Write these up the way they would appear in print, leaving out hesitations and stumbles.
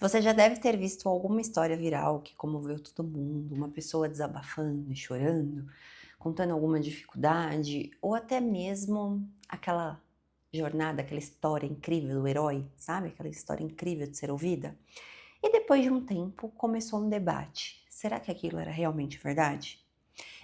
Você já deve ter visto alguma história viral que comoveu todo mundo, uma pessoa desabafando e chorando, contando alguma dificuldade, ou até mesmo aquela jornada, aquela história incrível do herói, sabe? Aquela história incrível de ser ouvida. E depois de um tempo começou um debate. Será que aquilo era realmente verdade?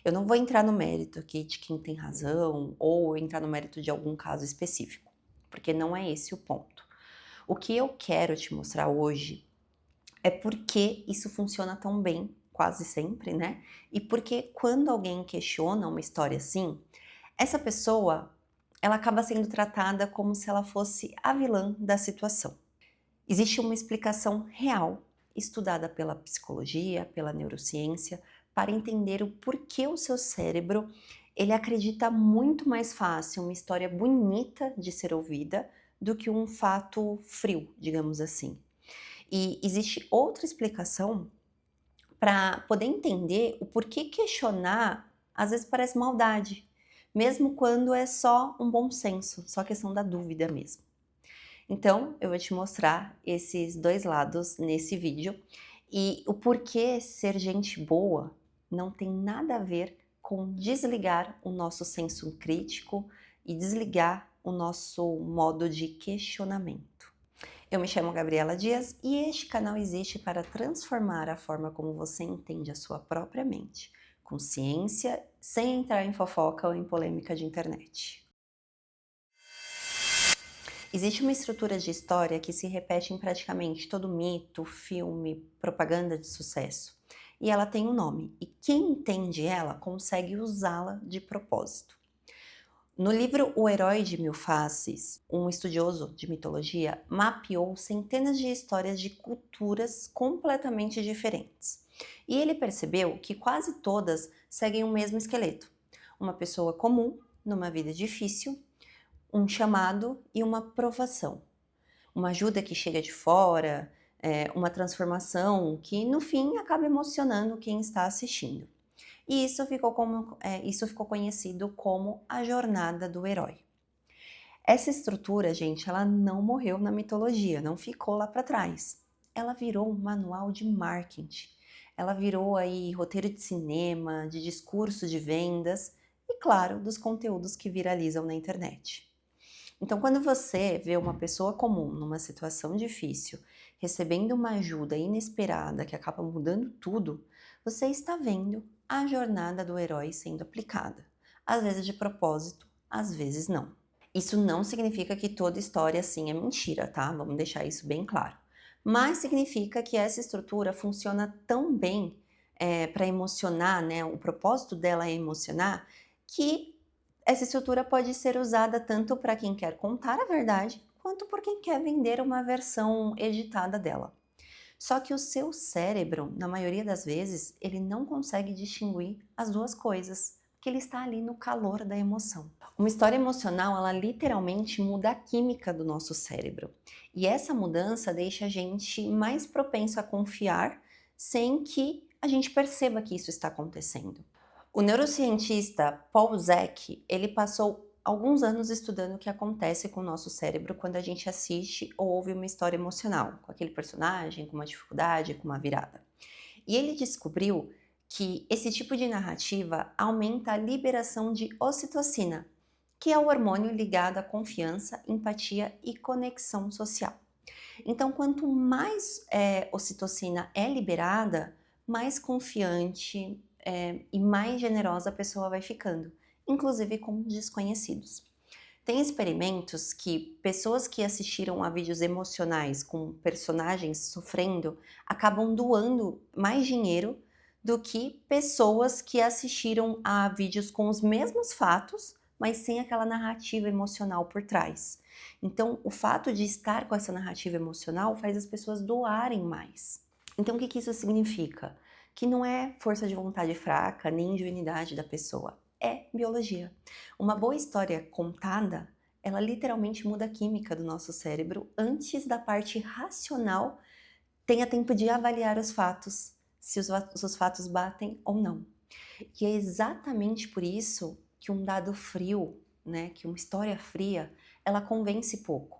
Eu não vou entrar no mérito aqui de quem tem razão ou entrar no mérito de algum caso específico, porque não é esse o ponto. O que eu quero te mostrar hoje é porque isso funciona tão bem, quase sempre, né? E porque quando alguém questiona uma história assim, essa pessoa, ela acaba sendo tratada como se ela fosse a vilã da situação. Existe uma explicação real, estudada pela psicologia, pela neurociência, para entender o porquê o seu cérebro, ele acredita muito mais fácil uma história bonita de ser ouvida do que um fato frio, digamos assim. E existe outra explicação para poder entender o porquê questionar às vezes parece maldade, mesmo quando é só um bom senso, só questão da dúvida mesmo. Então, eu vou te mostrar esses dois lados nesse vídeo e o porquê ser gente boa não tem nada a ver com desligar o nosso senso crítico e desligar o nosso modo de questionamento. Eu me chamo Gabriela Dias e este canal existe para transformar a forma como você entende a sua própria mente, com ciência, sem entrar em fofoca ou em polêmica de internet. Existe uma estrutura de história que se repete em praticamente todo mito, filme, propaganda de sucesso. E ela tem um nome, e quem entende ela consegue usá-la de propósito. No livro O Herói de Mil Faces, um estudioso de mitologia mapeou centenas de histórias de culturas completamente diferentes. E ele percebeu que quase todas seguem o mesmo esqueleto: uma pessoa comum, numa vida difícil, um chamado e uma provação. Uma ajuda que chega de fora, uma transformação que no fim acaba emocionando quem está assistindo. E isso ficou conhecido como a jornada do herói. Essa estrutura, gente, ela não morreu na mitologia, não ficou lá para trás. Ela virou um manual de marketing. Ela virou aí roteiro de cinema, de discurso de vendas e, claro, dos conteúdos que viralizam na internet. Então, quando você vê uma pessoa comum numa situação difícil, recebendo uma ajuda inesperada que acaba mudando tudo, você está vendo a jornada do herói sendo aplicada. Às vezes de propósito, às vezes não. Isso não significa que toda história assim é mentira, tá? Vamos deixar isso bem claro. Mas significa que essa estrutura funciona tão bem para emocionar, né? O propósito dela é emocionar, que essa estrutura pode ser usada tanto para quem quer contar a verdade, quanto por quem quer vender uma versão editada dela. Só que o seu cérebro, na maioria das vezes, ele não consegue distinguir as duas coisas, porque ele está ali no calor da emoção. Uma história emocional, ela literalmente muda a química do nosso cérebro. E essa mudança deixa a gente mais propenso a confiar sem que a gente perceba que isso está acontecendo. O neurocientista Paul Zek, ele passou alguns anos estudando o que acontece com o nosso cérebro quando a gente assiste ou ouve uma história emocional, com aquele personagem, com uma dificuldade, com uma virada. E ele descobriu que esse tipo de narrativa aumenta a liberação de ocitocina, que é o hormônio ligado à confiança, empatia e conexão social. Então, quanto mais ocitocina é liberada, mais confiante e mais generosa a pessoa vai ficando, inclusive com desconhecidos. Tem experimentos que pessoas que assistiram a vídeos emocionais com personagens sofrendo acabam doando mais dinheiro do que pessoas que assistiram a vídeos com os mesmos fatos, mas sem aquela narrativa emocional por trás. Então, o fato de estar com essa narrativa emocional faz as pessoas doarem mais. Então, o que isso significa? Que não é força de vontade fraca, nem ingenuidade da pessoa, é biologia. Uma boa história contada, ela literalmente muda a química do nosso cérebro antes da parte racional tenha tempo de avaliar os fatos, se os fatos batem ou não. E é exatamente por isso que um dado frio, né, que uma história fria, ela convence pouco.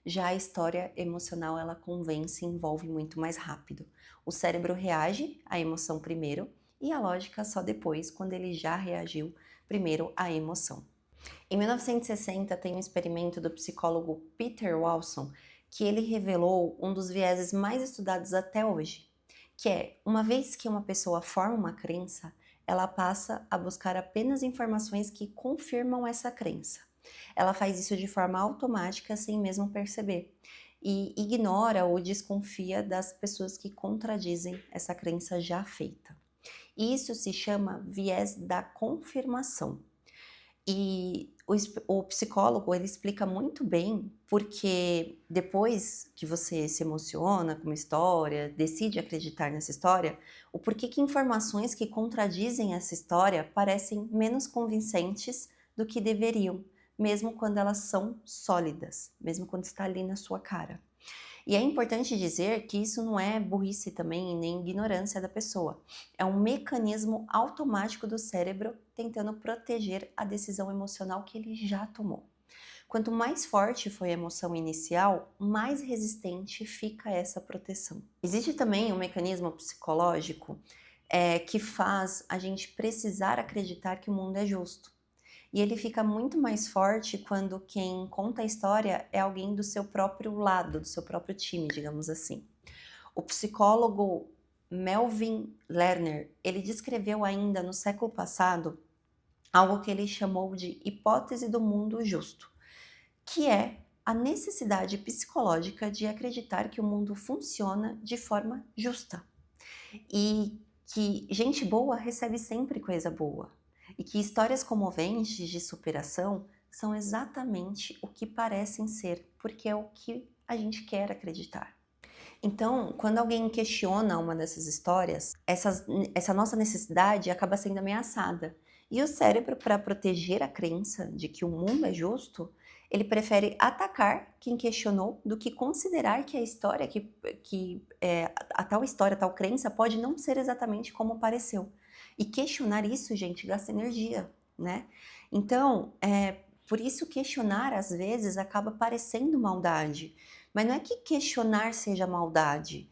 Já a história emocional, ela convence e envolve muito mais rápido. O cérebro reage à emoção primeiro e a lógica só depois, quando ele já reagiu primeiro à emoção. Em 1960, tem um experimento do psicólogo Peter Walson que ele revelou um dos vieses mais estudados até hoje, que é, uma vez que uma pessoa forma uma crença, ela passa a buscar apenas informações que confirmam essa crença. Ela faz isso de forma automática, sem mesmo perceber, e ignora ou desconfia das pessoas que contradizem essa crença já feita. Isso se chama viés da confirmação. E o psicólogo, ele explica muito bem, porque depois que você se emociona com uma história, decide acreditar nessa história, o porquê que informações que contradizem essa história parecem menos convincentes do que deveriam, mesmo quando elas são sólidas, mesmo quando está ali na sua cara. E é importante dizer que isso não é burrice também, nem ignorância da pessoa. É um mecanismo automático do cérebro tentando proteger a decisão emocional que ele já tomou. Quanto mais forte foi a emoção inicial, mais resistente fica essa proteção. Existe também um mecanismo psicológico que faz a gente precisar acreditar que o mundo é justo. E ele fica muito mais forte quando quem conta a história é alguém do seu próprio lado, do seu próprio time, digamos assim. O psicólogo Melvin Lerner, ele descreveu ainda no século passado algo que ele chamou de hipótese do mundo justo, que é a necessidade psicológica de acreditar que o mundo funciona de forma justa e que gente boa recebe sempre coisa boa. E que histórias comoventes de superação são exatamente o que parecem ser, porque é o que a gente quer acreditar. Então, quando alguém questiona uma dessas histórias, essa nossa necessidade acaba sendo ameaçada. E o cérebro, para proteger a crença de que o mundo é justo, ele prefere atacar quem questionou do que considerar que a história, a tal história, a tal crença pode não ser exatamente como pareceu. E questionar isso, gente, gasta energia, né? Então, por isso questionar às vezes acaba parecendo maldade. Mas não é que questionar seja maldade,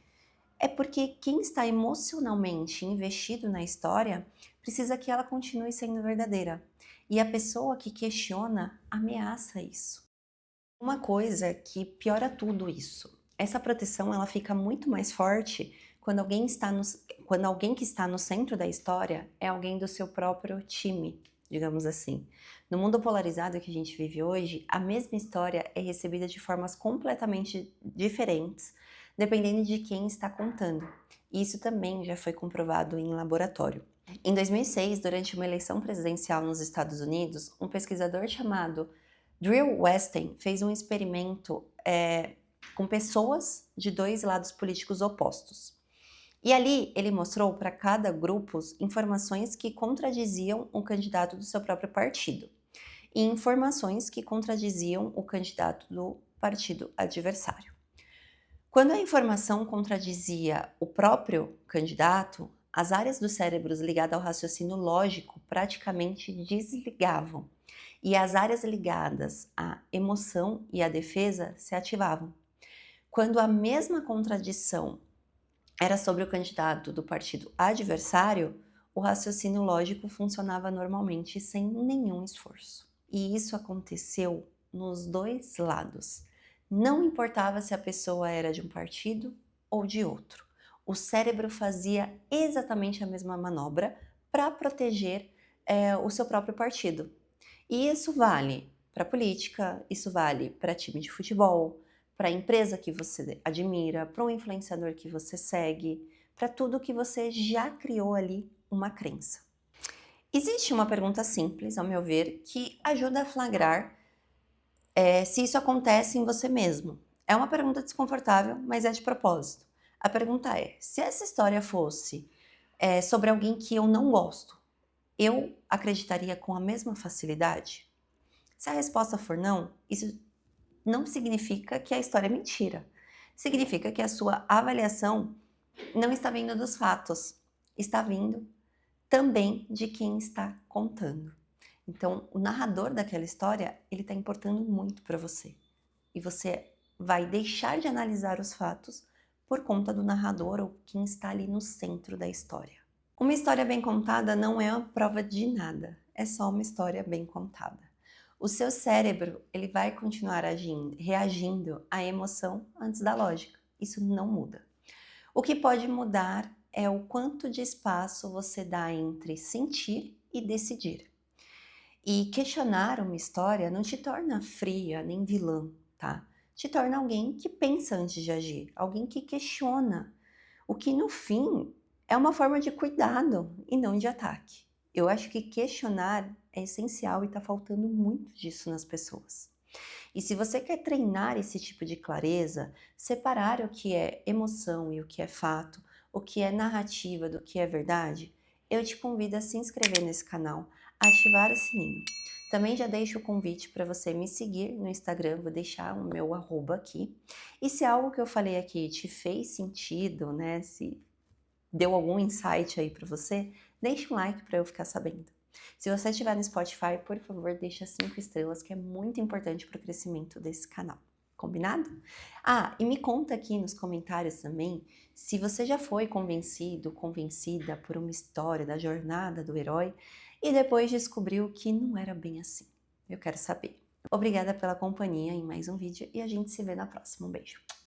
é porque quem está emocionalmente investido na história precisa que ela continue sendo verdadeira. E a pessoa que questiona ameaça isso. Uma coisa que piora tudo isso, essa proteção ela fica muito mais forte quando quando alguém que está no centro da história é alguém do seu próprio time, digamos assim. No mundo polarizado que a gente vive hoje, a mesma história é recebida de formas completamente diferentes, dependendo de quem está contando. E isso também já foi comprovado em laboratório. Em 2006, durante uma eleição presidencial nos Estados Unidos, um pesquisador chamado Drew Westen fez um experimento com pessoas de dois lados políticos opostos. E ali ele mostrou para cada grupo informações que contradiziam o candidato do seu próprio partido e informações que contradiziam o candidato do partido adversário. Quando a informação contradizia o próprio candidato, as áreas do cérebro ligadas ao raciocínio lógico praticamente desligavam e as áreas ligadas à emoção e à defesa se ativavam. Quando a mesma contradição era sobre o candidato do partido adversário, o raciocínio lógico funcionava normalmente sem nenhum esforço. E isso aconteceu nos dois lados. Não importava se a pessoa era de um partido ou de outro. O cérebro fazia exatamente a mesma manobra para proteger o seu próprio partido. E isso vale para política, isso vale para time de futebol, para a empresa que você admira, para um influenciador que você segue, para tudo que você já criou ali uma crença. Existe uma pergunta simples, ao meu ver, que ajuda a flagrar se isso acontece em você mesmo. É uma pergunta desconfortável, mas é de propósito. A pergunta é: se essa história fosse sobre alguém que eu não gosto, eu acreditaria com a mesma facilidade? Se a resposta for não, isso não significa que a história é mentira. Significa que a sua avaliação não está vindo dos fatos, está vindo também de quem está contando. Então, o narrador daquela história, ele está importando muito para você. E você vai deixar de analisar os fatos por conta do narrador ou quem está ali no centro da história. Uma história bem contada não é a prova de nada, é só uma história bem contada. O seu cérebro, ele vai continuar reagindo à emoção antes da lógica. Isso não muda. O que pode mudar é o quanto de espaço você dá entre sentir e decidir. E questionar uma história não te torna fria nem vilã, tá? Te torna alguém que pensa antes de agir, alguém que questiona, o que no fim é uma forma de cuidado e não de ataque. Eu acho que questionar é essencial e tá faltando muito disso nas pessoas. E se você quer treinar esse tipo de clareza, separar o que é emoção e o que é fato, o que é narrativa do que é verdade, eu te convido a se inscrever nesse canal, ativar o sininho. Também já deixo o convite para você me seguir no Instagram, vou deixar o meu arroba aqui. E se algo que eu falei aqui te fez sentido, né, se deu algum insight aí para você, deixa um like para eu ficar sabendo. Se você estiver no Spotify, por favor, deixa 5 estrelas, que é muito importante para o crescimento desse canal. Combinado? Ah, e me conta aqui nos comentários também se você já foi convencido, convencida por uma história da jornada do herói e depois descobriu que não era bem assim. Eu quero saber. Obrigada pela companhia em mais um vídeo e a gente se vê na próxima. Um beijo!